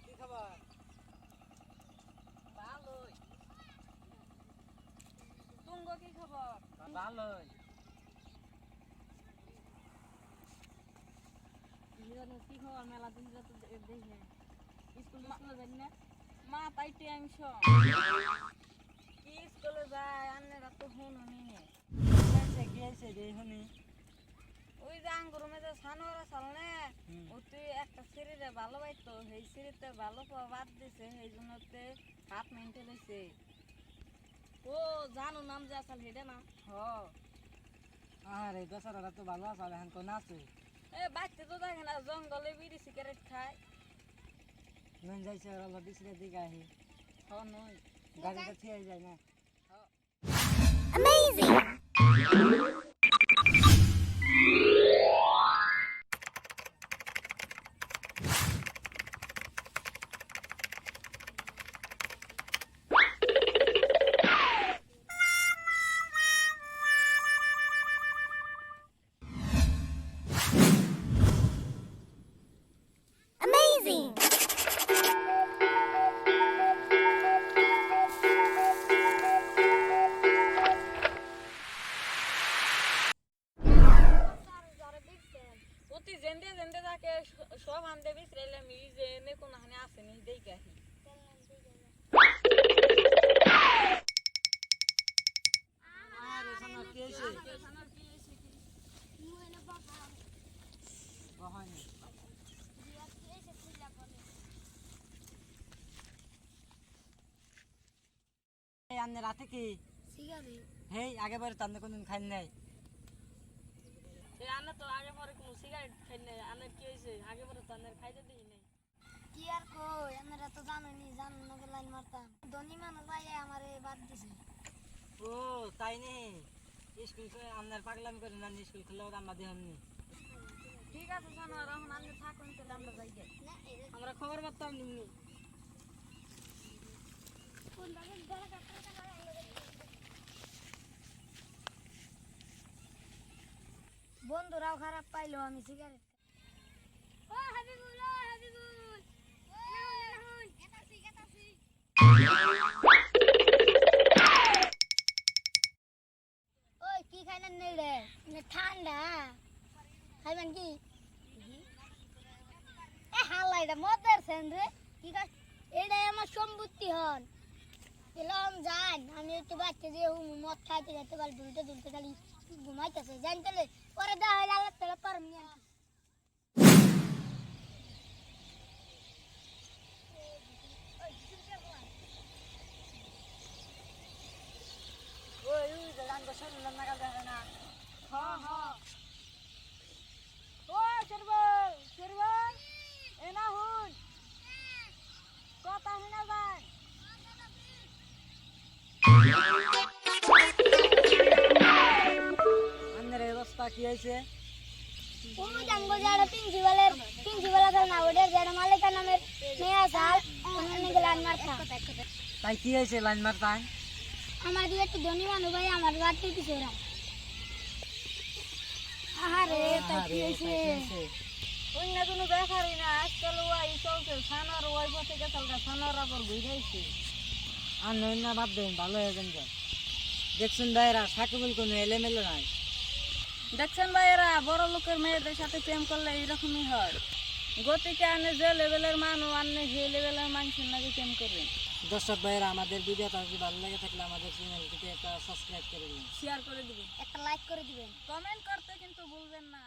কি খবর? ভালোই। তুঙ্গ কি খবর? ভালোই। কি খবর? মেলা দিন যত দেখে স্কুলে যাই না মা তাই টেনশন কি স্কুলে যায় আন্নেরা তো শুনুনি কি হয়েছে দেখুনি? ওই যে আঙ্গুরমে যে সানোরা চাল না ও তুই একটা সিঁড়িরে ভালো পাইতো সেই সিঁড়িতে ভালো পাওয়া বাদ দিছে সেই জন্যতে হাত মেনটে লইছে। ও জানো নাম যে আসল হেডে না হ আরে বেচারারা তো ভালো আছে এখন কোন আছে? এ বাচ্চা তো দেখে না জঙ্গলে বিড়ি সিগারেট খায়। নুন যাইছে ওরা বিচরের দিকে আহি হ নই গাড়িটা থিয়ে যায় না। অতি জেন্ডে জেন্ডে থাকে সব হান্দে বিচরাইলে মিলি যে নে কোন হানে আসেনি দেখে আহি আরে সানা কি হয়েছে? বহানি এই আন্নে রাতে কি সিগারেট হেই আগে বারে তান্নে কোনদিন খাই নাই। আনে তো আগে পরে কোনো সিগারেট খাই নাই আনে কি হয়েছে আগে পরে তো আনের খাইতে দিই নাই কি আর কই আমরা তো জানি জানো না লাইন মারতাম ধনী মানুষ ভাই আমারে বাদ দিছে। ও তাই নি স্কুল আপনার পাগলামি করে না স্কুল খুলে আমরা দেহনি। ঠিক আছে জানো আর এখন আনে থাকুন তাহলে আমরা যাই গে আমরা খবর পাতাম নিমনি বন্ধুরাও খারাপ পাইলো আমি সিগারেট ও হাবিবুল ওই কি খাইলেন নেই রে ঠান্ডা খাইবেন কি এ হালাই রে মদের সেন রে কি কাজ এটাই আমার সম্পত্তি হন এলাম জান আমি একটু বাচ্চা যে মদ খাইতে খাইতে পারি দুলতে দুলতে খালি ঘুমাইতেছে জানতে পরে দেখা হয় আল্লাহ তালা পারমি ওই ওই জান তো শুনলাম না কাল দেখে না। হ্যাঁ হ্যাঁ ও শেরবল শেরবল এ না হুন কথা শুনা যায় আন্নের অবস্থা কি হয়েছে? কোনো জানবো যারা প্রিন্সিপালের না ওদের যারা মালিকার নামের মেয়ে আসাল ওখানে গেলাম মারতা তাই কি হয়েছে লাইন মারতাই? আমার দিয়ে একটু ধনী মানুষ ভাই আমার রাত্রি পিছে ওরা আহারে তাই কি হয়েছে অন্য কোনো ব্যাপারই না আজকাল ওয়াই চলছে সানার ওয়াই পথে গেছাল গা সানার আবার ঘুরাইছে আর নই না বাদ দেন ভালো হয়ে যান। দেখছেন ভাইরা সাকিবুল কোনো এলেমেলে নাই। দেখছেন ভাইয়েরা বড় লোকের মেয়েদের সাথে প্রেম করলে এইরকমই হয় গতিকে আনে যে লেভেলের মানুষ আনে যে লেভেলের মানুষের নাকি প্রেম করবেন। দর্শক ভাইরা আমাদের ভিডিওটা যদি ভালো লেগে থাকলে আমাদের চ্যানেলটিকে একটা সাবস্ক্রাইব করে দিন, শেয়ার করে দিবেন, একটা লাইক করে দিবেন। কমেন্ট করতে কিন্তু ভুলবেন না।